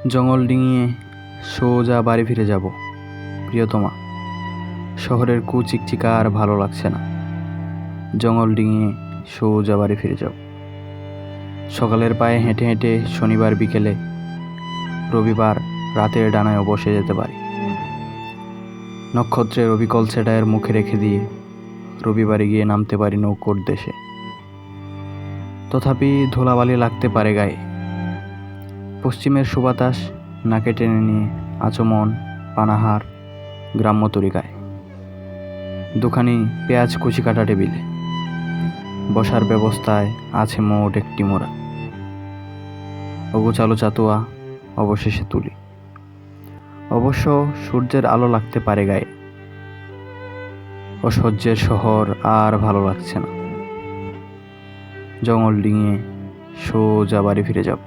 জঙ্গল ডিঙিয়ে সোজা বাড়ি ফিরে যাব। প্রিয়তমা, শহরের কুচিকচিকা আর ভালো লাগছে না। জঙ্গল ডিঙিয়ে সোজা বাড়ি ফিরে যাব। সকালের পায়ে হেঁটে হেঁটে শনিবার বিকেলে, রবিবার রাতের ডানায়ও বসে যেতে পারি। নক্ষত্রের অবিকল সেটায়ের মুখে রেখে দিয়ে রবিবারে গিয়ে নামতে পারি নৌকোর দেশে। তথাপি ধুলাবালি লাগতে পারে গায়ে। পশ্চিমের সুবাতাস নাকে টেনে নিয়ে আচমন, পানাহার, গ্রাম্য তরিকায়। দুখানি পেঁয়াজ কুচি কাটা টেবিলে বসার ব্যবস্থায় আছে মোট একটি মোড়া। অগোছালো চাতুয়া অবশেষে তুলি। অবশ্য সূর্যের আলো লাগতে পারে গায়ে। অসহ্যের শহর আর ভালো লাগছে না। জঙ্গল ডিঙিয়ে সোজা বাড়ি ফিরে যাব।